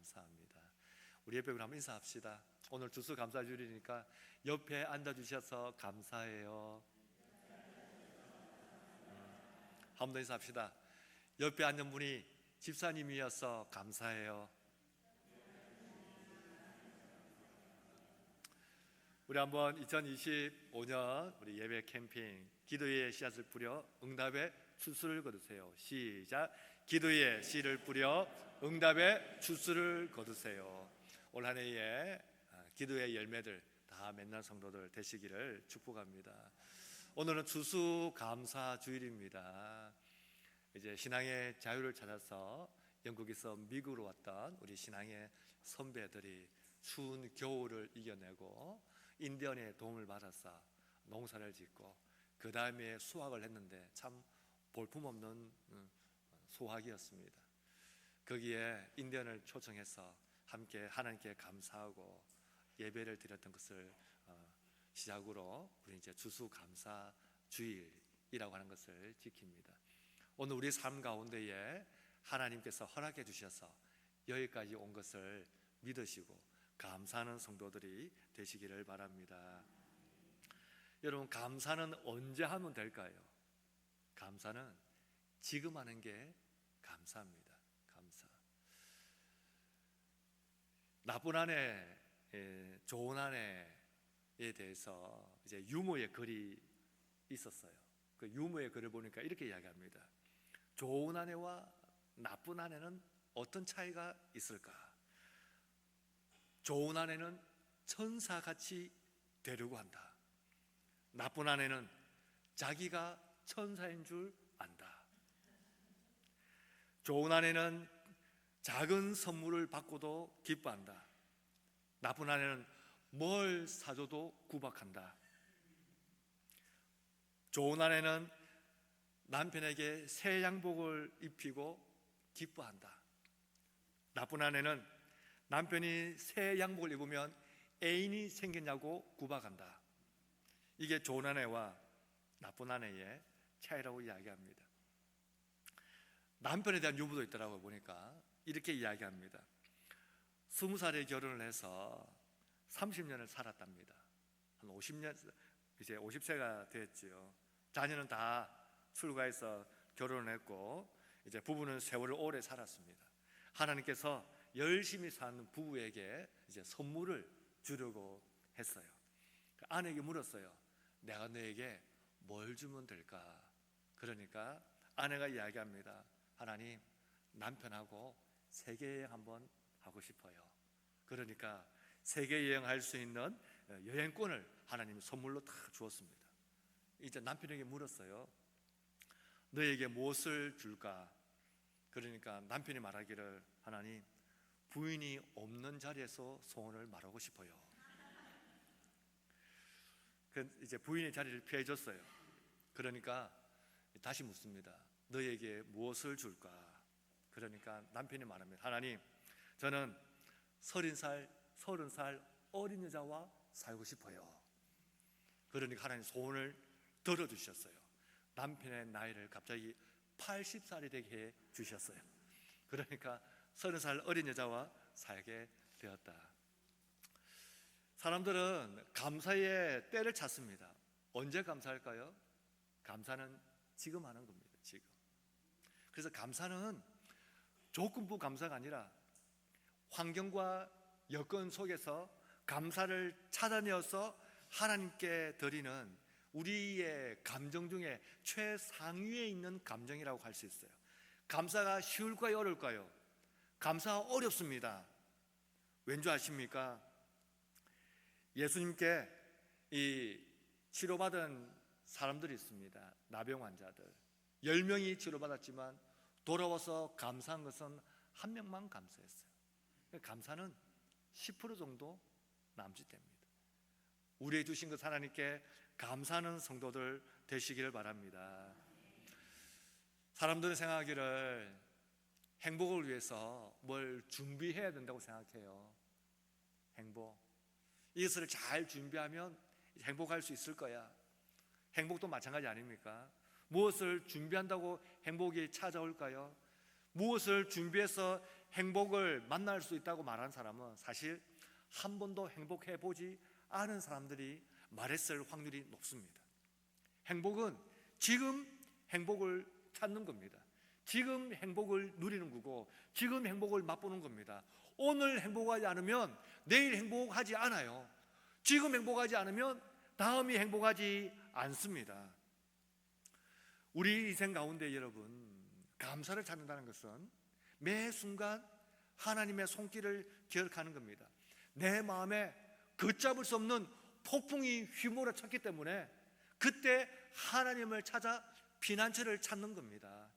감사합니다. 우리 예배를 한번 인사합시다. 오늘 주수 감사주일이니까 옆에 앉아주셔서 감사해요. 한 번 더 인사합시다. 옆에 앉은 분이 집사님이어서 감사해요. 우리 한번 2025년 우리 예배 캠핑 기도의 씨앗을 뿌려 응답의 추수를 거두세요. 시작. 기도의 씨를 뿌려 응답의 추수를 거두세요. 올 한 해에 기도의 열매들 다 맺는 성도들 되시기를 축복합니다. 오늘은 추수 감사 주일입니다. 이제 신앙의 자유를 찾아서 영국에서 미국으로 왔던 우리 신앙의 선배들이 추운 겨울을 이겨내고 인디언의 도움을 받아서 농사를 짓고 그 다음에 수확을 했는데 참 볼품없는 수확이었습니다. 거기에 인디언을 초청해서 함께 하나님께 감사하고 예배를 드렸던 것을 시작으로 우리 이제 추수 감사 주일이라고 하는 것을 지킵니다. 오늘 우리 삶 가운데에 하나님께서 허락해 주셔서 여기까지 온 것을 믿으시고 감사하는 성도들이 되시기를 바랍니다. 여러분, 감사는 언제 하면 될까요? 감사는 지금 하는 게 감사합니다. 감사. 나쁜 아내, 좋은 아내에 대해서 이제 유머의 글이 있었어요. 그 유머의 글을 보니까 이렇게 이야기합니다. 좋은 아내와 나쁜 아내는 어떤 차이가 있을까? 좋은 아내는 천사같이 되려고 한다. 나쁜 아내는 자기가 천사인 줄 안다. 좋은 아내는 작은 선물을 받고도 기뻐한다. 나쁜 아내는 뭘 사줘도 구박한다. 좋은 아내는 남편에게 새 양복을 입히고 기뻐한다. 나쁜 아내는 남편이 새 양복을 입으면 애인이 생겼냐고 구박한다. 이게 좋은 아내와 나쁜 아내의 차이라고 이야기합니다. 남편에 대한 유무도 있더라고 보니까 이렇게 이야기합니다. 20살에 결혼을 해서 30년을 살았답니다. 한 50년, 이제 50세가 됐지요. 자녀는 다 출가해서 결혼을 했고 이제 부부는 세월을 오래 살았습니다. 하나님께서 열심히 사는 부부에게 이제 선물을 주려고 했어요. 아내에게 물었어요. 내가 너에게 뭘 주면 될까? 그러니까 아내가 이야기합니다. 하나님, 남편하고 세계 여행 한번 하고 싶어요. 그러니까 세계 여행할 수 있는 여행권을 하나님이 선물로 다 주었습니다. 이제 남편에게 물었어요. 너에게 무엇을 줄까? 그러니까 남편이 말하기를 하나님, 부인이 없는 자리에서 소원을 말하고 싶어요. 이제 부인의 자리를 피해 줬어요. 그러니까 다시 묻습니다. 너에게 무엇을 줄까? 그러니까 남편이 말합니다. 하나님, 저는 30살 어린 여자와 살고 싶어요. 그러니까 하나님 소원을 들어주셨어요. 남편의 나이를 갑자기 80살이 되게 해 주셨어요. 그러니까 30살 어린 여자와 살게 되었다. 사람들은 감사의 때를 찾습니다. 언제 감사할까요? 감사는 지금 하는 겁니다. 지금. 그래서 감사는 조건부 감사가 아니라 환경과 여건 속에서 감사를 찾아내어서 하나님께 드리는 우리의 감정 중에 최상위에 있는 감정이라고 할 수 있어요. 감사가 쉬울까요? 어려울까요? 감사가 어렵습니다. 왠지 아십니까? 예수님께 이 치료받은 사람들이 있습니다. 나병 환자들 10명이 치료받았지만 돌아와서 감사한 것은 한 명만 감사했어요. 감사는 10% 정도 남짓됩니다. 우리에게 주신 것 하나님께 감사하는 성도들 되시기를 바랍니다. 사람들은 생각하기를 행복을 위해서 뭘 준비해야 된다고 생각해요. 행복, 이것을 잘 준비하면 행복할 수 있을 거야. 행복도 마찬가지 아닙니까? 무엇을 준비한다고 행복이 찾아올까요? 무엇을 준비해서 행복을 만날 수 있다고 말하는 사람은 사실 한 번도 행복해 보지 않은 사람들이 말했을 확률이 높습니다. 행복은 지금 행복을 찾는 겁니다. 지금 행복을 누리는 거고 지금 행복을 맛보는 겁니다. 오늘 행복하지 않으면 내일 행복하지 않아요. 지금 행복하지 않으면 다음이 행복하지 않습니다. 우리 인생 가운데 여러분, 감사를 찾는다는 것은 매 순간 하나님의 손길을 기억하는 겁니다. 내 마음에 걷잡을 수 없는 폭풍이 휘몰아쳤기 때문에 그때 하나님을 찾아 피난처를 찾는 겁니다.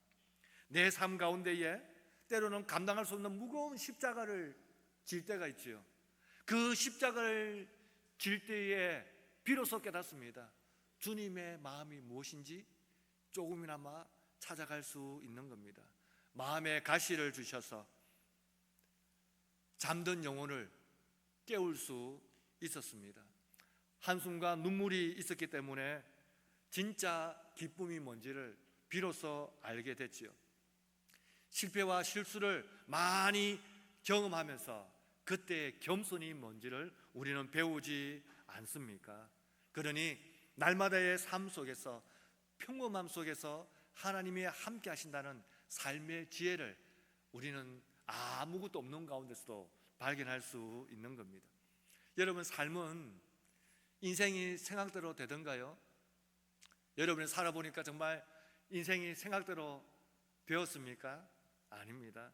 내 삶 가운데에 때로는 감당할 수 없는 무거운 십자가를 질 때가 있지요. 그 십자가를 질 때에 비로소 깨닫습니다. 주님의 마음이 무엇인지 조금이나마 찾아갈 수 있는 겁니다. 마음의 가시를 주셔서 잠든 영혼을 깨울 수 있었습니다. 한숨과 눈물이 있었기 때문에 진짜 기쁨이 뭔지를 비로소 알게 됐지요. 실패와 실수를 많이 경험하면서 그때의 겸손이 뭔지를 우리는 배우지 않습니까? 그러니 날마다의 삶 속에서, 평범함 속에서 하나님이 함께 하신다는 삶의 지혜를 우리는 아무것도 없는 가운데서도 발견할 수 있는 겁니다. 여러분, 삶은 인생이 생각대로 되던가요? 여러분이 살아보니까 정말 인생이 생각대로 되었습니까? 아닙니다.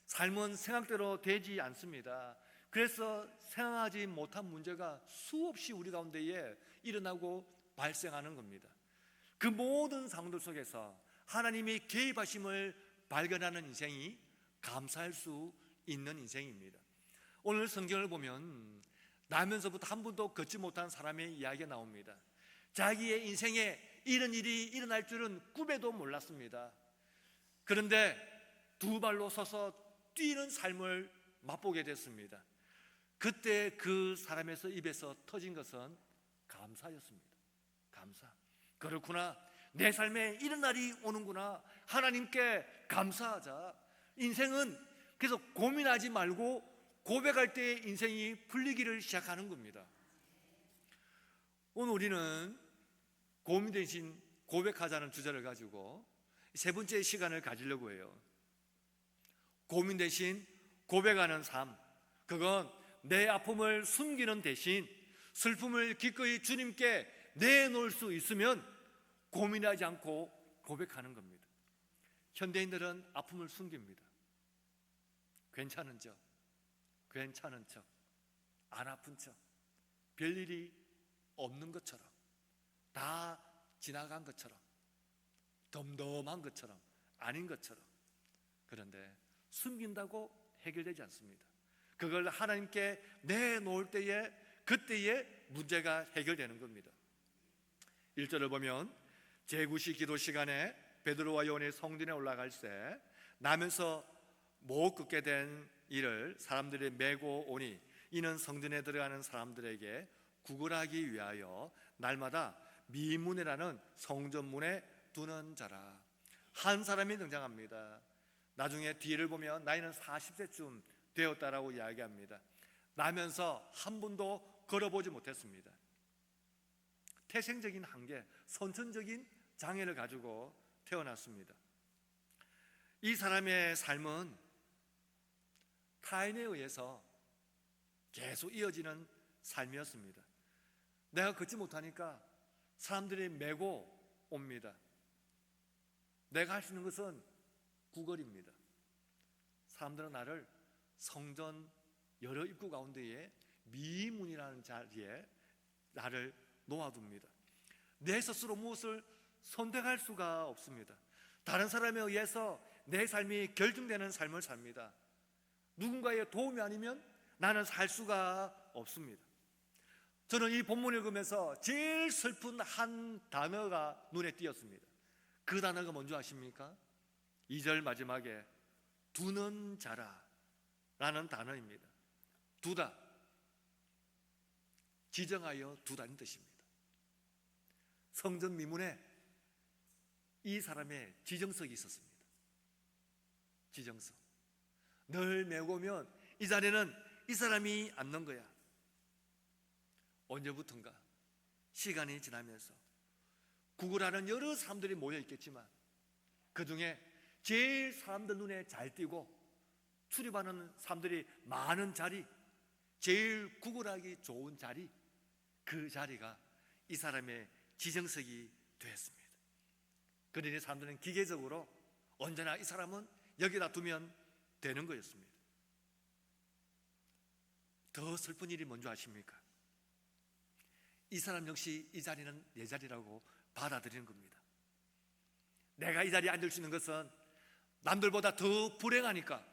삶은 생각대로 되지 않습니다. 그래서 생각하지 못한 문제가 수없이 우리 가운데에 일어나고 발생하는 겁니다. 그 모든 상황들 속에서 하나님이 개입하심을 발견하는 인생이 감사할 수 있는 인생입니다. 오늘 성경을 보면 나면서부터 한 번도 걷지 못한 사람의 이야기가 나옵니다. 자기의 인생에 이런 일이 일어날 줄은 꿈에도 몰랐습니다. 그런데 두 발로 서서 뛰는 삶을 맛보게 됐습니다. 그때 그 사람에서 입에서 터진 것은 감사였습니다. 감사. 그렇구나, 내 삶에 이런 날이 오는구나, 하나님께 감사하자. 인생은 그래서 고민하지 말고 고백할 때 인생이 풀리기를 시작하는 겁니다. 오늘 우리는 고민 대신 고백하자는 주제를 가지고 세 번째 시간을 가지려고 해요. 고민 대신 고백하는 삶, 그건 내 아픔을 숨기는 대신 슬픔을 기꺼이 주님께 내놓을 수 있으면 고민하지 않고 고백하는 겁니다. 현대인들은 아픔을 숨깁니다. 괜찮은 척, 괜찮은 척, 안 아픈 척, 별일이 없는 것처럼, 다 지나간 것처럼, 덤덤한 것처럼, 아닌 것처럼. 그런데 숨긴다고 해결되지 않습니다. 그걸 하나님께 내놓을 때에 그때의 문제가 해결되는 겁니다. 1절을 보면 제9시 기도 시간에 베드로와 요한이 성전에 올라갈 때 나면서 못 걷게 된 이를 사람들이 메고 오니 이는 성전에 들어가는 사람들에게 구걸하기 위하여 날마다 미문이라는 성전문에 두는 자라. 한 사람이 등장합니다. 나중에 뒤를 보면 나이는 40세쯤 되었다라고 이야기합니다. 나면서 한 번도 걸어보지 못했습니다. 태생적인 한계, 선천적인 장애를 가지고 태어났습니다. 이 사람의 삶은 타인에 의해서 계속 이어지는 삶이었습니다. 내가 걷지 못하니까 사람들이 메고 옵니다. 내가 할 수 있는 것은 구걸입니다. 사람들은 나를 성전 여러 입구 가운데에 미문이라는 자리에 나를 놓아둡니다. 내 스스로 무엇을 선택할 수가 없습니다. 다른 사람에 의해서 내 삶이 결정되는 삶을 삽니다. 누군가의 도움이 아니면 나는 살 수가 없습니다. 저는 이 본문을 읽으면서 제일 슬픈 한 단어가 눈에 띄었습니다. 그 단어가 뭔지 아십니까? 2절 마지막에 두는 자라 라는 단어입니다. 두다, 지정하여 두다는 뜻입니다. 성전 미문에 이 사람의 지정석이 있었습니다. 지정석. 늘 메고 오면 이 자리는 이 사람이 앉는 거야. 언제부턴가 시간이 지나면서 구걸하는 여러 사람들이 모여 있겠지만 그 중에 제일 사람들 눈에 잘 띄고 출입하는 사람들이 많은 자리, 제일 구걸하기 좋은 자리, 그 자리가 이 사람의 지정석이 되었습니다. 그러니 사람들은 기계적으로 언제나 이 사람은 여기다 두면 되는 거였습니다. 더 슬픈 일이 뭔지 아십니까? 이 사람 역시 이 자리는 내 자리라고 받아들이는 겁니다. 내가 이 자리에 앉을 수 있는 것은 남들보다 더 불행하니까,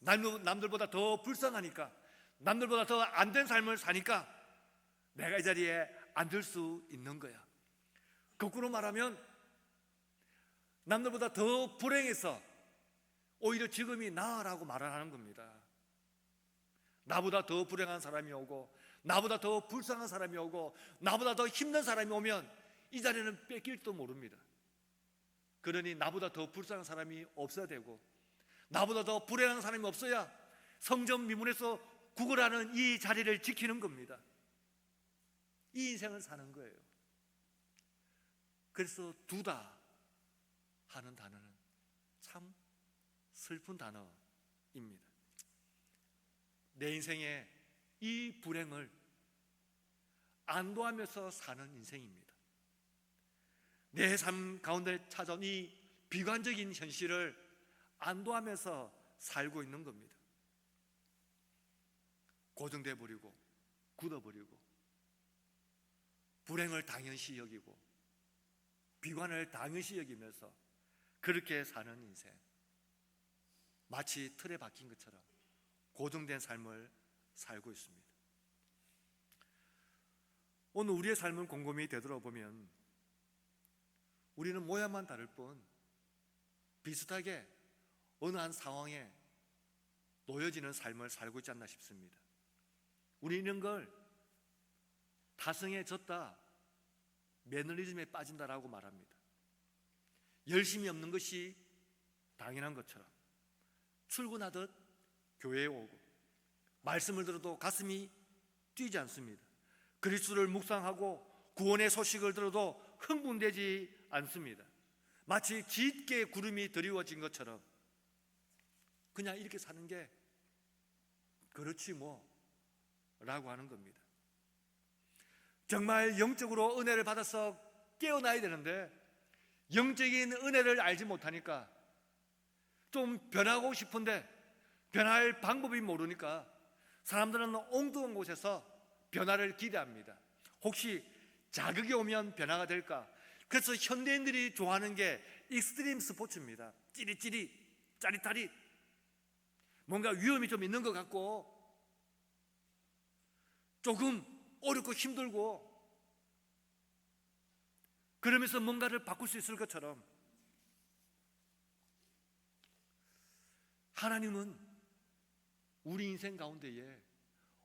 남들보다 더 불쌍하니까, 남들보다 더 안 된 삶을 사니까 내가 이 자리에 앉을 수 있는 거야. 거꾸로 말하면 남들보다 더 불행해서 오히려 지금이 나으라고 말을 하는 겁니다. 나보다 더 불행한 사람이 오고, 나보다 더 불쌍한 사람이 오고, 나보다 더 힘든 사람이 오면 이 자리는 뺏길지도 모릅니다. 그러니 나보다 더 불쌍한 사람이 없어야 되고, 나보다 더 불행한 사람이 없어야 성전 미문에서 구걸하는 이 자리를 지키는 겁니다. 이 인생을 사는 거예요. 그래서 두다 하는 단어는 참 슬픈 단어입니다. 내 인생의 이 불행을 안도하면서 사는 인생입니다. 내 삶 가운데 찾아온 이 비관적인 현실을 안도하면서 살고 있는 겁니다. 고정돼 버리고 굳어 버리고 불행을 당연시 여기고 비관을 당연시 여기면서 그렇게 사는 인생, 마치 틀에 박힌 것처럼 고정된 삶을 살고 있습니다. 오늘 우리의 삶을 곰곰이 되돌아보면 우리는 모양만 다를 뿐 비슷하게 어느 한 상황에 놓여지는 삶을 살고 있지 않나 싶습니다. 우리는 걸 타성에 졌다, 매너리즘에 빠진다라고 말합니다. 열심히 없는 것이 당연한 것처럼 출근하듯 교회에 오고 말씀을 들어도 가슴이 뛰지 않습니다. 그리스도를 묵상하고 구원의 소식을 들어도 흥분되지 않습니다. 마치 짙게 구름이 드리워진 것처럼 그냥 이렇게 사는 게 그렇지 뭐 라고 하는 겁니다. 정말 영적으로 은혜를 받아서 깨어나야 되는데 영적인 은혜를 알지 못하니까 좀 변하고 싶은데 변할 방법이 모르니까 사람들은 엉뚱한 곳에서 변화를 기대합니다. 혹시 자극이 오면 변화가 될까? 그래서 현대인들이 좋아하는 게 익스트림 스포츠입니다. 찌릿찌릿, 짜릿짜릿, 뭔가 위험이 좀 있는 것 같고 조금 어렵고 힘들고 그러면서 뭔가를 바꿀 수 있을 것처럼 하나님은 우리 인생 가운데에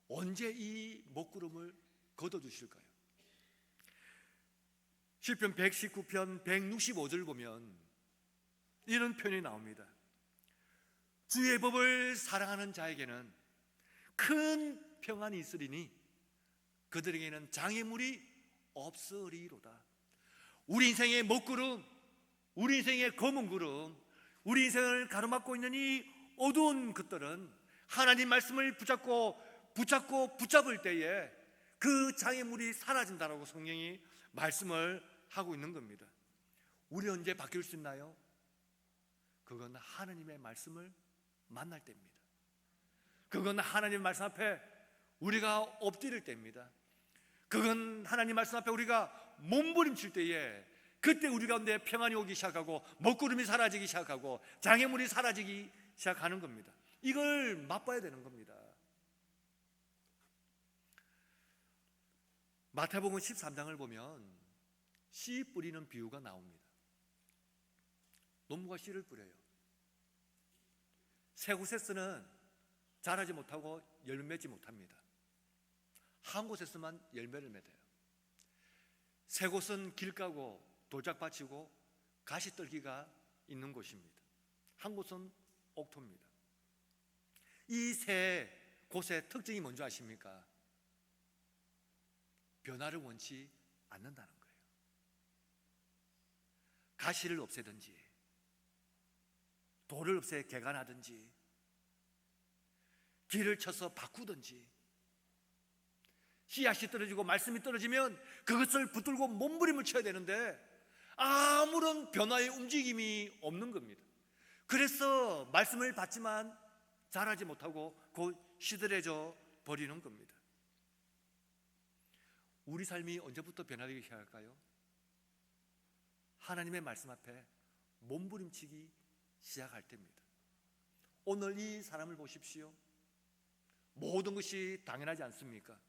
언제 이 먹구름을 걷어주실까요? 시편 119편 165절 보면 이런 표현이 나옵니다. 주의 법을 사랑하는 자에게는 큰 평안이 있으리니 그들에게는 장애물이 없으리로다. 우리 인생의 먹구름, 우리 인생의 검은 구름, 우리 인생을 가로막고 있는 이 어두운 것들은 하나님 말씀을 붙잡을 때에 그 장애물이 사라진다라고 성경이 말씀을 하고 있는 겁니다. 우리 언제 바뀔 수 있나요? 그건 하나님의 말씀을 만날 때입니다. 그건 하나님의 말씀 앞에 우리가 엎드릴 때입니다. 그건 하나님 말씀 앞에 우리가 몸부림칠 때에 그때 우리 가운데 평안이 오기 시작하고 먹구름이 사라지기 시작하고 장애물이 사라지기 시작하는 겁니다. 이걸 맛봐야 되는 겁니다. 마태복음 13장을 보면 씨 뿌리는 비유가 나옵니다. 농부가 씨를 뿌려요. 세 곳에서는 자라지 못하고 열매 맺지 못합니다. 한 곳에서만 열매를 맺어요. 세 곳은 길가고 돌짝밭이고 가시떨기가 있는 곳입니다. 한 곳은 옥토입니다. 이 세 곳의 특징이 뭔지 아십니까? 변화를 원치 않는다는 거예요. 가시를 없애든지 돌을 없애 개간하든지 길을 쳐서 바꾸든지, 씨앗이 떨어지고 말씀이 떨어지면 그것을 붙들고 몸부림을 쳐야 되는데 아무런 변화의 움직임이 없는 겁니다. 그래서 말씀을 받지만 자라지 못하고 곧 시들해져 버리는 겁니다. 우리 삶이 언제부터 변화되기 시작할까요? 하나님의 말씀 앞에 몸부림치기 시작할 때입니다. 오늘 이 사람을 보십시오. 모든 것이 당연하지 않습니까?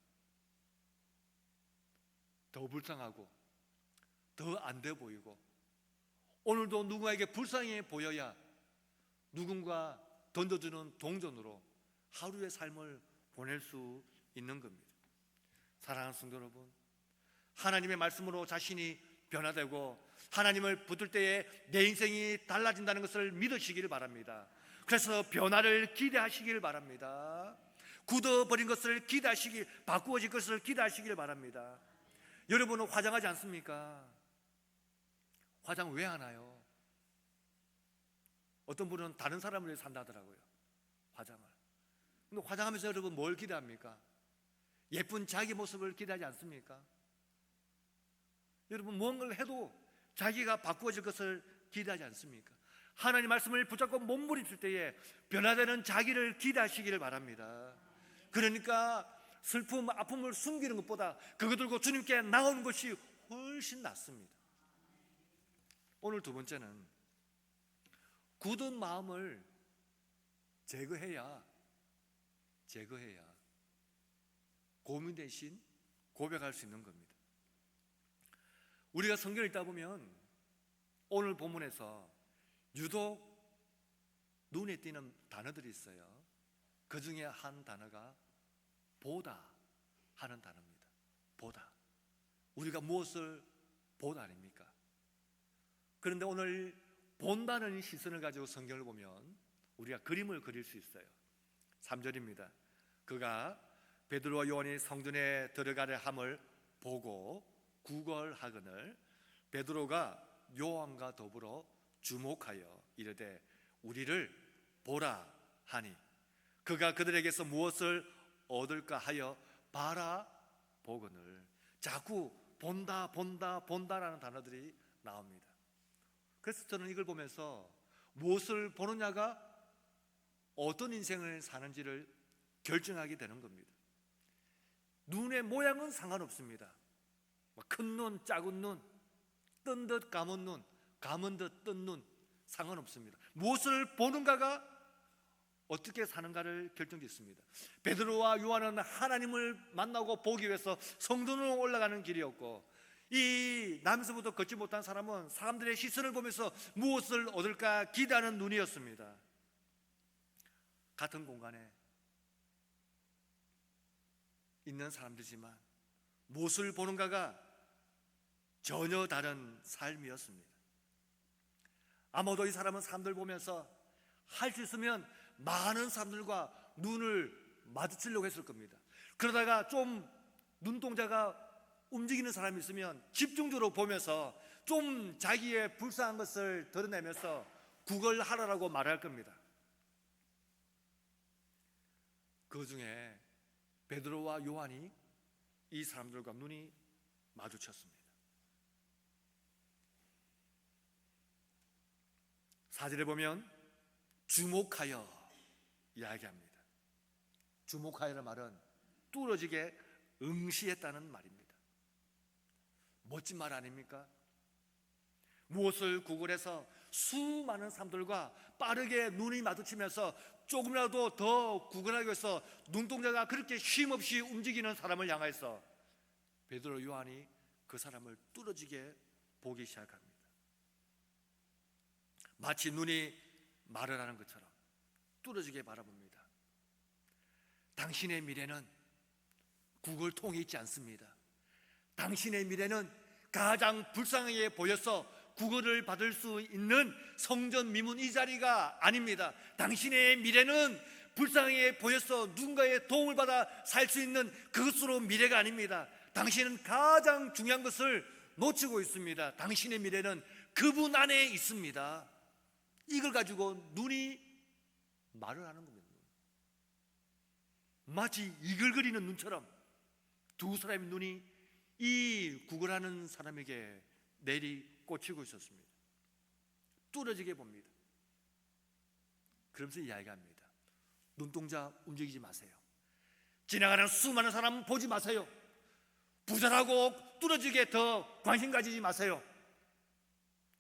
더 불쌍하고 더 안 돼 보이고, 오늘도 누군가에게 불쌍해 보여야 누군가 던져주는 동전으로 하루의 삶을 보낼 수 있는 겁니다. 사랑하는 성도 여러분, 하나님의 말씀으로 자신이 변화되고 하나님을 붙들 때에 내 인생이 달라진다는 것을 믿으시기를 바랍니다. 그래서 변화를 기대하시길 바랍니다. 굳어버린 것을 기대하시길, 바꾸어질 것을 기대하시길 바랍니다. 여러분은 화장하지 않습니까? 화장 왜 하나요? 어떤 분은 다른 사람을 위해 산다 하더라고요, 화장을. 근데 화장하면서 여러분 뭘 기대합니까? 예쁜 자기 모습을 기대하지 않습니까? 여러분 무언가를 해도 자기가 바꾸어질 것을 기대하지 않습니까? 하나님 말씀을 붙잡고 몸부림칠 때에 변화되는 자기를 기대하시기를 바랍니다. 그러니까 슬픔, 아픔을 숨기는 것보다 그거 들고 주님께 나오는 것이 훨씬 낫습니다. 오늘 두 번째는 굳은 마음을 제거해야 고민 대신 고백할 수 있는 겁니다. 우리가 성경을 읽다 보면 오늘 본문에서 유독 눈에 띄는 단어들이 있어요. 그 중에 한 단어가 보다 하는 단어입니다. 보다. 우리가 무엇을 보다 아닙니까? 그런데 오늘 본다는 시선을 가지고 성경을 보면 우리가 그림을 그릴 수 있어요. 3절입니다. 그가 베드로와 요한이 성전에 들어가려 함을 보고 구걸하거늘 베드로가 요한과 더불어 주목하여 이르되 우리를 보라 하니 그가 그들에게서 무엇을 얻을까 하여 바라보거늘. 자꾸 본다라는 단어들이 나옵니다. 그래서 저는 이걸 보면서 무엇을 보느냐가 어떤 인생을 사는지를 결정하게 되는 겁니다. 눈의 모양은 상관없습니다. 큰 눈, 작은 눈, 뜬 듯 감은 눈, 감은 듯 뜬 눈, 상관없습니다. 무엇을 보는가가 어떻게 사는가를 결정짓습니다. 베드로와 요한은 하나님을 만나고 보기 위해서 성전으로 올라가는 길이었고, 이 남에서부터 걷지 못한 사람은 사람들의 시선을 보면서 무엇을 얻을까 기대하는 눈이었습니다. 같은 공간에 있는 사람들이지만 무엇을 보는가가 전혀 다른 삶이었습니다. 아마도 이 사람은 사람들 보면서 할 수 있으면 많은 사람들과 눈을 마주치려고 했을 겁니다. 그러다가 좀 눈동자가 움직이는 사람이 있으면 집중적으로 보면서 좀 자기의 불쌍한 것을 드러내면서 구걸하라고 말할 겁니다. 그 중에 베드로와 요한이 이 사람들과 눈이 마주쳤습니다. 4절에 보면 주목하여 이야기합니다. 주목하여라는 말은 뚫어지게 응시했다는 말입니다. 멋진 말 아닙니까? 무엇을 구걸해서 수많은 사람들과 빠르게 눈이 마주치면서 조금이라도 더 구걸하기 위해서 눈동자가 그렇게 쉼없이 움직이는 사람을 향해서 베드로 요한이 그 사람을 뚫어지게 보기 시작합니다. 마치 눈이 말을 하는 것처럼 뚫어지게 바라봅니다. 당신의 미래는 구걸통에 있지 않습니다. 당신의 미래는 가장 불쌍하게 보여서 구걸을 받을 수 있는 성전 미문 이 자리가 아닙니다. 당신의 미래는 불쌍해 보여서 누군가의 도움을 받아 살 수 있는 그것으로 미래가 아닙니다. 당신은 가장 중요한 것을 놓치고 있습니다. 당신의 미래는 그분 안에 있습니다. 이걸 가지고 눈이 말을 하는 겁니다. 마치 이글거리는 눈처럼 두 사람의 눈이 이 구걸하는 사람에게 내리 꽂히고 있었습니다. 뚫어지게 봅니다. 그러면서 이야기합니다. 눈동자 움직이지 마세요. 지나가는 수많은 사람 보지 마세요. 부자라고 뚫어지게 더 관심 가지지 마세요.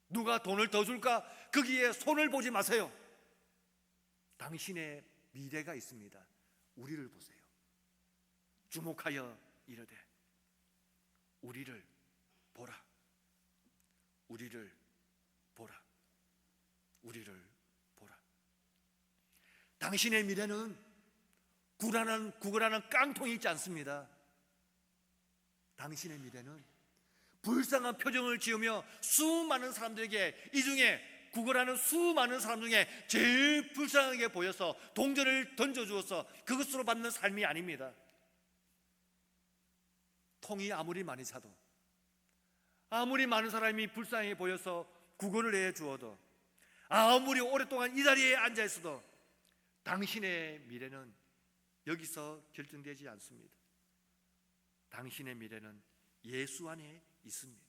누가 돈을 더 줄까 거기에 손을 보지 마세요. 당신의 미래가 있습니다. 우리를 보세요. 주목하여 이르되 우리를 보라. 우리를 보라. 우리를 보라. 당신의 미래는 구걸하는 깡통이 있지 않습니다. 당신의 미래는 불쌍한 표정을 지으며 수많은 사람들에게, 이 중에 구걸하는 수많은 사람 중에 제일 불쌍하게 보여서 동전을 던져주어서 그것으로 받는 삶이 아닙니다. 통이 아무리 많이 차도, 아무리 많은 사람이 불쌍해 보여서 구걸을 해 주어도, 아무리 오랫동안 이 자리에 앉아 있어도 당신의 미래는 여기서 결정되지 않습니다. 당신의 미래는 예수 안에 있습니다.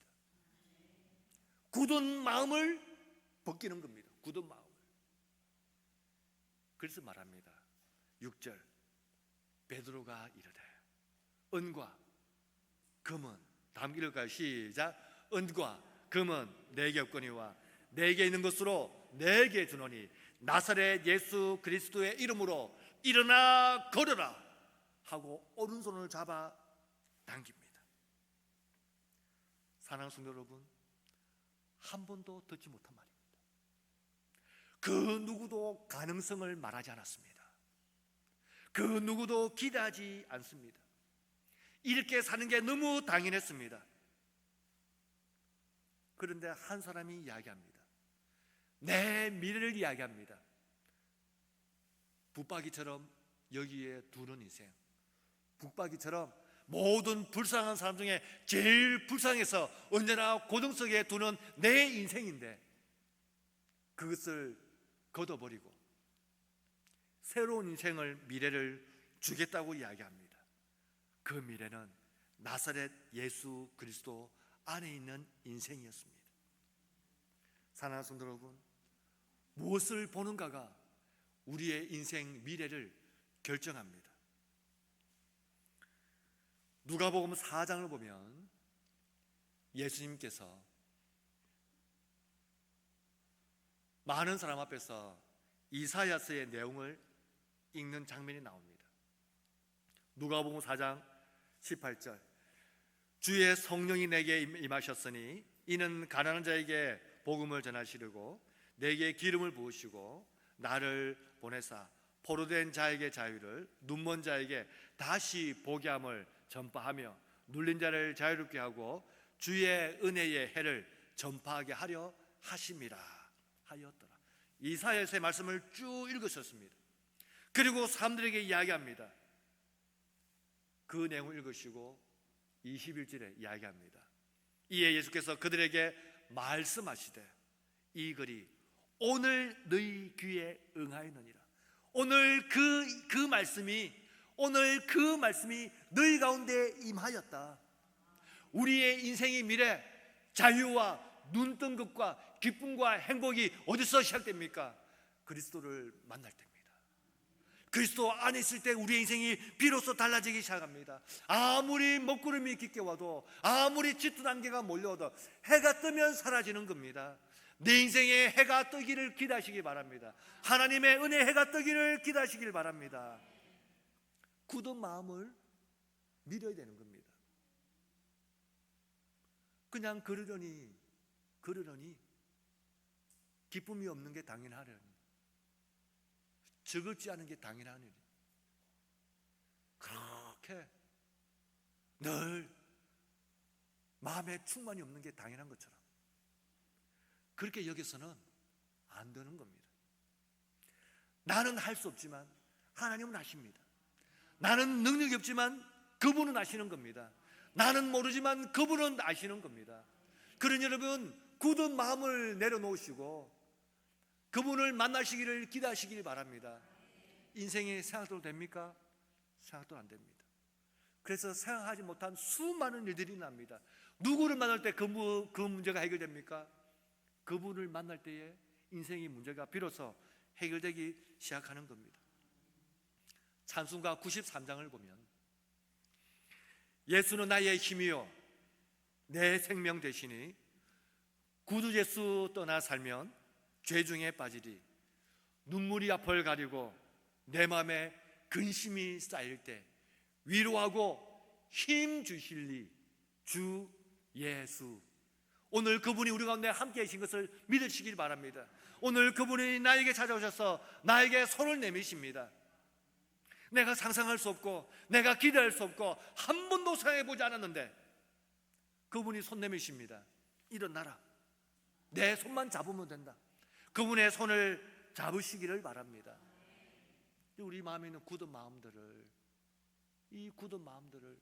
굳은 마음을 벗기는 겁니다. 굳은 마음을. 그래서 말합니다. 6절 베드로가 이르되 은과 금은, 다음 읽을까요? 시작. 은과 금은 내게 없거니와 내게 있는 것으로 내게 주노니 나사렛 예수 그리스도의 이름으로 일어나 걸어라 하고 오른손을 잡아 당깁니다. 사랑하는 성도 여러분, 한 번도 듣지 못한 말입니다. 그 누구도 가능성을 말하지 않았습니다. 그 누구도 기대하지 않습니다. 이렇게 사는 게 너무 당연했습니다. 그런데 한 사람이 이야기합니다. 내 미래를 이야기합니다. 붙박이처럼 여기에 두는 인생, 붙박이처럼 모든 불쌍한 사람 중에 제일 불쌍해서 언제나 고정 속에 두는 내 인생인데 그것을 걷어버리고 새로운 인생을, 미래를 주겠다고 이야기합니다. 그 미래는 나사렛 예수 그리스도 안에 있는 인생이었습니다. 사랑하는 성도 여러분, 무엇을 보는가가 우리의 인생 미래를 결정합니다. 누가복음 4장을 보면 예수님께서 많은 사람 앞에서 이사야서의 내용을 읽는 장면이 나옵니다. 누가복음 4장 18절 주의 성령이 내게 임하셨으니 이는 가난한 자에게 복음을 전하시려고 내게 기름을 부으시고 나를 보내사 포로된 자에게 자유를, 눈먼 자에게 다시 보게 함을 전파하며 눌린 자를 자유롭게 하고 주의 은혜의 해를 전파하게 하려 하심이라 하였더라. 이사야서의 말씀을 쭉 읽으셨습니다. 그리고 사람들에게 이야기합니다. 그 내용을 읽으시고 21절에 이야기합니다. 이에 예수께서 그들에게 말씀하시되 이 글이 오늘 너희 귀에 응하였느니라. 오늘 그 말씀이 너희 가운데 임하였다. 우리의 인생의 미래, 자유와 눈뜬 것과 기쁨과 행복이 어디서 시작됩니까? 그리스도를 만날 때입니다. 그리스도 안에 있을 때 우리의 인생이 비로소 달라지기 시작합니다. 아무리 먹구름이 깊게 와도, 아무리 짙은 안개가 몰려와도 해가 뜨면 사라지는 겁니다. 내 인생에 해가 뜨기를 기대하시기 바랍니다. 하나님의 은혜 해가 뜨기를 기대하시길 바랍니다. 굳은 마음을 믿어야 되는 겁니다. 그냥 그러려니 기쁨이 없는 게 당연하려니, 즐겁지 않은 게 당연하니, 그렇게 늘 마음에 충만이 없는 게 당연한 것처럼 그렇게 여기서는 안 되는 겁니다. 나는 할 수 없지만 하나님은 아십니다. 나는 능력이 없지만 그분은 아시는 겁니다. 나는 모르지만 그분은 아시는 겁니다. 그러니 여러분, 굳은 마음을 내려놓으시고 그분을 만나시기를 기대하시길 바랍니다. 인생이 생각도 됩니까? 생각도 안 됩니다. 그래서 생각하지 못한 수많은 일들이 납니다. 누구를 만날 때 그 문제가 해결됩니까? 그분을 만날 때에 인생의 문제가 비로소 해결되기 시작하는 겁니다. 찬송가 93장을 보면 예수는 나의 힘이요 내 생명 되시니 구주 예수 떠나 살면 죄 중에 빠지리. 눈물이 앞을 가리고 내 마음에 근심이 쌓일 때 위로하고 힘 주실리 주 예수. 오늘 그분이 우리 가운데 함께 계신 것을 믿으시길 바랍니다. 오늘 그분이 나에게 찾아오셔서 나에게 손을 내미십니다. 내가 상상할 수 없고 내가 기대할 수 없고 한 번도 생각해보지 않았는데 그분이 손 내미십니다. 일어나라. 내 손만 잡으면 된다. 그분의 손을 잡으시기를 바랍니다. 우리 마음에 있는 굳은 마음들을, 이 굳은 마음들을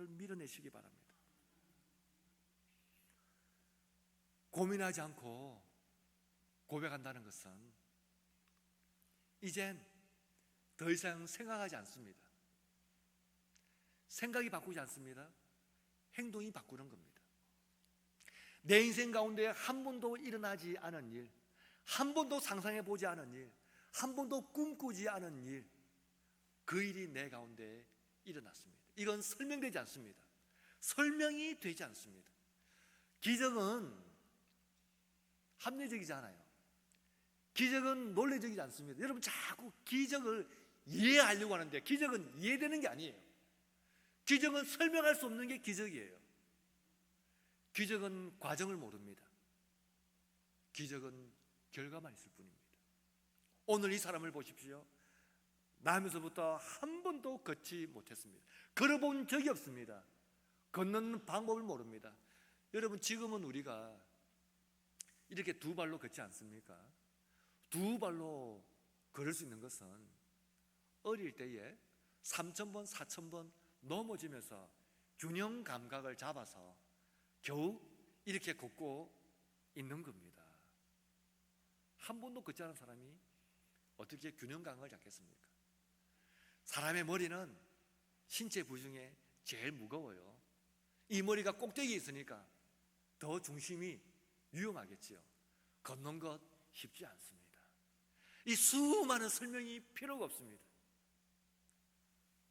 밀어내시기 바랍니다. 고민하지 않고 고백한다는 것은 이젠 더 이상 생각하지 않습니다. 생각이 바꾸지 않습니다. 행동이 바꾸는 겁니다. 내 인생 가운데 한 번도 일어나지 않은 일, 한 번도 상상해 보지 않은 일, 한 번도 꿈꾸지 않은 일, 그 일이 내 가운데 일어났습니다. 이건 설명되지 않습니다. 설명이 되지 않습니다. 기적은 합리적이지 않아요. 기적은 논리적이지 않습니다. 여러분 자꾸 기적을 이해하려고 하는데 기적은 이해되는 게 아니에요. 기적은 설명할 수 없는 게 기적이에요. 기적은 과정을 모릅니다. 기적은 결과만 있을 뿐입니다. 오늘 이 사람을 보십시오. 나면서부터 한 번도 걷지 못했습니다. 걸어본 적이 없습니다. 걷는 방법을 모릅니다. 여러분 지금은 우리가 이렇게 두 발로 걷지 않습니까? 두 발로 걸을 수 있는 것은 어릴 때에 3,000번, 4,000번 넘어지면서 균형 감각을 잡아서 겨우 이렇게 걷고 있는 겁니다. 한 번도 걷지 않은 사람이 어떻게 균형 감각을 잡겠습니까? 사람의 머리는 신체 부위 중에 제일 무거워요. 이 머리가 꼭대기에 있으니까 더 중심이 위험하겠지요. 걷는 것 쉽지 않습니다. 이 수많은 설명이 필요가 없습니다.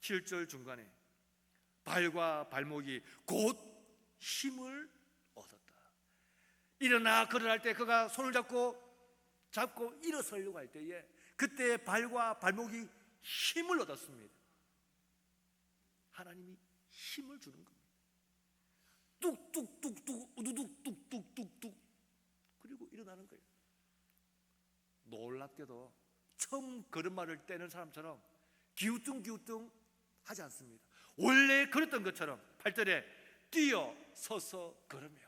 7절 중간에 발과 발목이 곧 힘을 얻었다. 일어나 걸어갈 때 그가 손을 잡고 일어서려고 할 때에 그때 발과 발목이 힘을 얻었습니다. 하나님이 힘을 주는 겁니다. 뚝뚝뚝뚝 우두둑 뚝뚝뚝뚝 그리고 일어나는 거예요. 놀랍게도 처음 걸음마를 떼는 사람처럼 기우뚱기우뚱 하지 않습니다. 원래 걸었던 것처럼 8절에 뛰어 서서 걸으며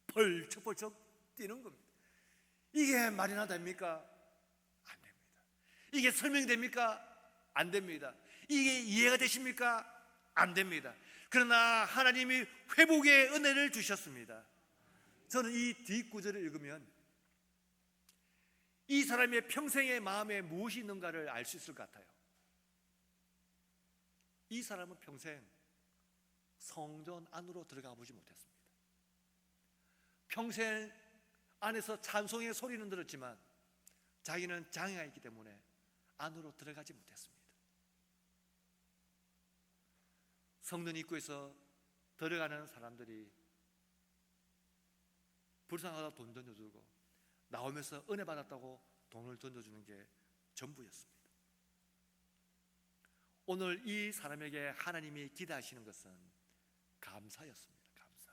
벌쩍벌쩍 뛰는 겁니다. 이게 말이나 됩니까? 안 됩니다. 이게 설명이 됩니까? 안 됩니다. 이게 이해가 되십니까? 안 됩니다. 그러나 하나님이 회복의 은혜를 주셨습니다. 저는 이 뒷구절을 읽으면 이 사람의 평생의 마음에 무엇이 있는가를 알 수 있을 것 같아요. 이 사람은 평생 성전 안으로 들어가 보지 못했습니다. 평생 안에서 찬송의 소리는 들었지만 자기는 장애가 있기 때문에 안으로 들어가지 못했습니다. 성전 입구에서 들어가는 사람들이 불쌍하다 돈 던져주고 나오면서 은혜 받았다고 돈을 던져주는 게 전부였습니다. 오늘 이 사람에게 하나님이 기대하시는 것은 감사였습니다. 감사.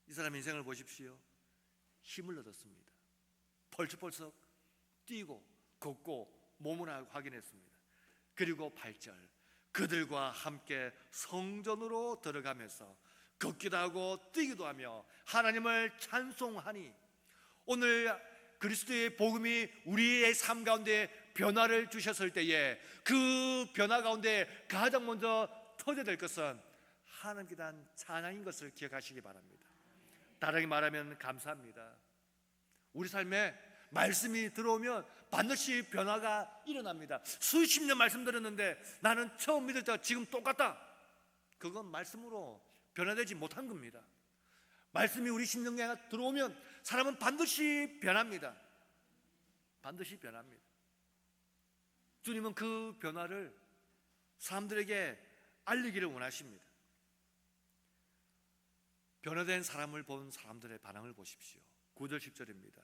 이 사람의 인생을 보십시오. 힘을 얻었습니다. 벌쩍벌쩍 뛰고 걷고 몸을 확인했습니다. 그리고 8절 그들과 함께 성전으로 들어가면서 걷기도 하고 뛰기도 하며 하나님을 찬송하니 오늘 그리스도의 복음이 우리의 삶 가운데 변화를 주셨을 때에 그 변화 가운데 가장 먼저 터져야 될 것은 하나님께 대한 찬양인 것을 기억하시기 바랍니다. 다르게 말하면 감사합니다. 우리 삶에 말씀이 들어오면 반드시 변화가 일어납니다. 수십 년 말씀 들었는데 나는 처음 믿을 때와 지금 똑같다. 그건 말씀으로 변화되지 못한 겁니다. 말씀이 우리 심령에 들어오면 사람은 반드시 변합니다. 반드시 변합니다. 주님은 그 변화를 사람들에게 알리기를 원하십니다. 변화된 사람을 본 사람들의 반응을 보십시오. 9절 10절입니다.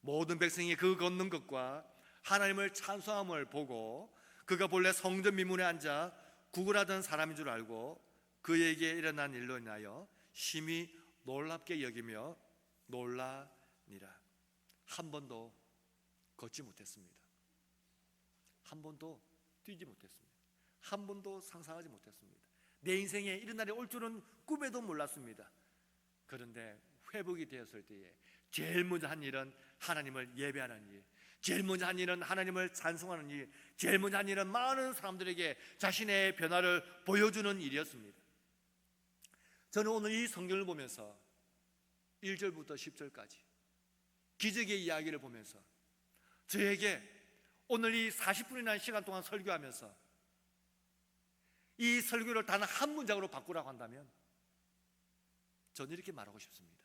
모든 백성이 그 걷는 것과 하나님을 찬송함을 보고 그가 본래 성전 미문에 앉아 구걸하던 사람인 줄 알고 그에게 일어난 일로 인하여 심히 놀랍게 여기며 놀라니라. 한 번도 걷지 못했습니다. 한 번도 뛰지 못했습니다. 한 번도 상상하지 못했습니다. 내 인생에 이런 날이 올 줄은 꿈에도 몰랐습니다. 그런데 회복이 되었을 때에 제일 먼저 한 일은 하나님을 예배하는 일, 제일 먼저 한 일은 하나님을 찬송하는 일, 제일 먼저 한 일은 많은 사람들에게 자신의 변화를 보여주는 일이었습니다. 저는 오늘 이 성경을 보면서 1절부터 10절까지 기적의 이야기를 보면서 저에게 오늘 이 40분이나 시간 동안 설교하면서 이 설교를 단 한 문장으로 바꾸라고 한다면 저는 이렇게 말하고 싶습니다.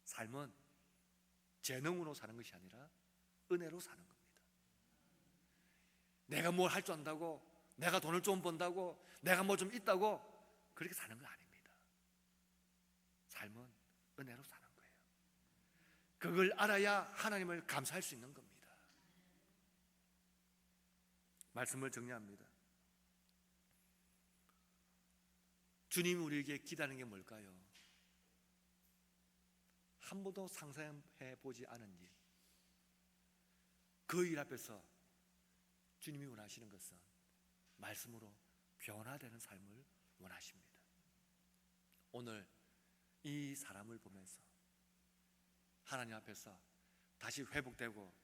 삶은 재능으로 사는 것이 아니라 은혜로 사는 겁니다. 내가 뭘 할 줄 안다고, 내가 돈을 좀 번다고, 내가 뭐 좀 있다고 그렇게 사는 건 아닙니다. 삶은 은혜로 사는 거예요. 그걸 알아야 하나님을 감사할 수 있는 겁니다. 말씀을 정리합니다. 주님이 우리에게 기다리는 게 뭘까요? 한 번도 상상해 보지 않은 일, 그 일 앞에서 주님이 원하시는 것은 말씀으로 변화되는 삶을 원하십니다. 오늘 이 사람을 보면서 하나님 앞에서 다시 회복되고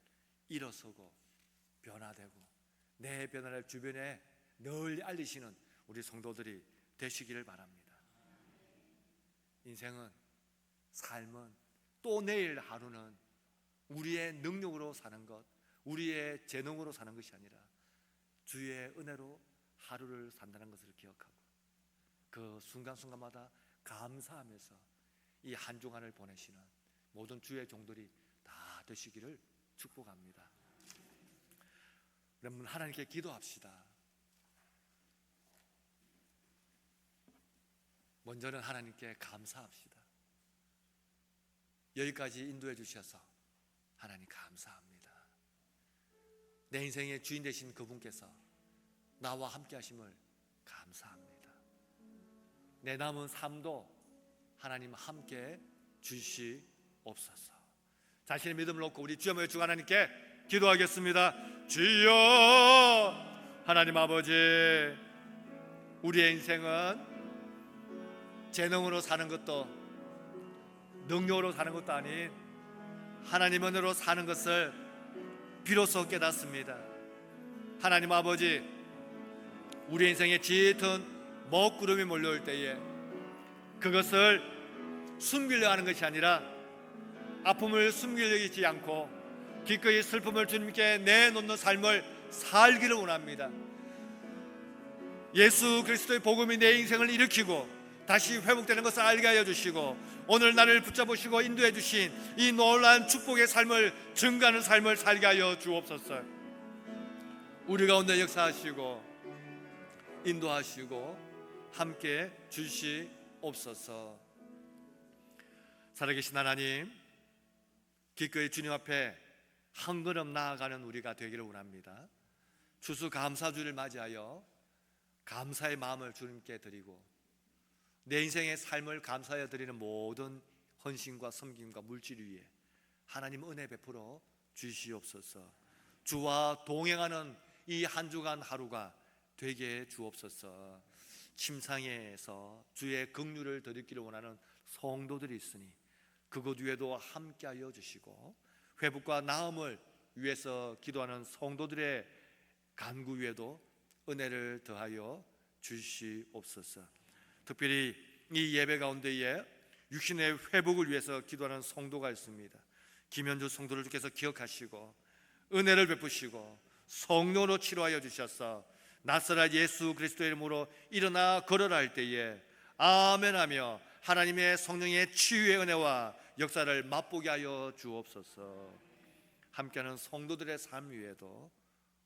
일어서고 변화되고 내 변화를 주변에 널리 알리시는 우리 성도들이 되시기를 바랍니다. 인생은, 삶은, 또 내일 하루는 우리의 능력으로 사는 것, 우리의 재능으로 사는 것이 아니라 주의 은혜로 하루를 산다는 것을 기억하고 그 순간순간마다 감사하면서 이 한 주간을 보내시는 모든 주의 종들이 다 되시기를 축복합니다. 여러분, 하나님께 기도합시다. 먼저는 하나님께 감사합시다. 여기까지 인도해 주셔서 하나님 감사합니다. 내 인생의 주인 되신 그분께서 나와 함께 하심을 감사합니다. 내 남은 삶도 하나님 함께 주시옵소서. 자신의 믿음을 놓고 우리 주여 모여 주 하나님께 기도하겠습니다. 주여, 하나님 아버지, 우리의 인생은 재능으로 사는 것도 능력으로 사는 것도 아닌 하나님 은혜로 사는 것을 비로소 깨닫습니다. 하나님 아버지, 우리 인생에 짙은 먹구름이 몰려올 때에 그것을 숨기려 하는 것이 아니라 아픔을 숨기려지 않고 기꺼이 슬픔을 주님께 내놓는 삶을 살기를 원합니다. 예수 그리스도의 복음이 내 인생을 일으키고 다시 회복되는 것을 알게 하여 주시고 오늘 나를 붙잡으시고 인도해 주신 이 놀라운 축복의 삶을 증가하는 삶을 살게 하여 주옵소서. 우리 가운데 역사하시고 인도하시고 함께 주시옵소서. 살아계신 하나님, 기꺼이 주님 앞에 한 걸음 나아가는 우리가 되기를 원합니다. 추수감사주를 맞이하여 감사의 마음을 주님께 드리고 내 인생의 삶을 감사하여 드리는 모든 헌신과 섬김과 물질 위에 하나님 은혜 베풀어 주시옵소서. 주와 동행하는 이 한 주간 하루가 되게 주옵소서. 침상에서 주의 긍휼을 드리기를 원하는 성도들이 있으니 그곳 위에도 함께하여 주시고 회복과 나음을 위해서 기도하는 성도들의 간구 위에도 은혜를 더하여 주시옵소서. 특별히 이 예배 가운데에 육신의 회복을 위해서 기도하는 성도가 있습니다. 김현주 성도를 주께서 기억하시고 은혜를 베푸시고 성령으로 치료하여 주셔서 나사렛 예수 그리스도의 이름으로 일어나 걸어라 할 때에 아멘하며 하나님의 성령의 치유의 은혜와 역사를 맛보게 하여 주옵소서. 함께하는 성도들의 삶 위에도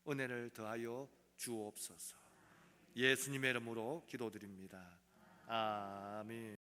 은혜를 더하여 주옵소서. 예수님의 이름으로 기도드립니다. 아멘.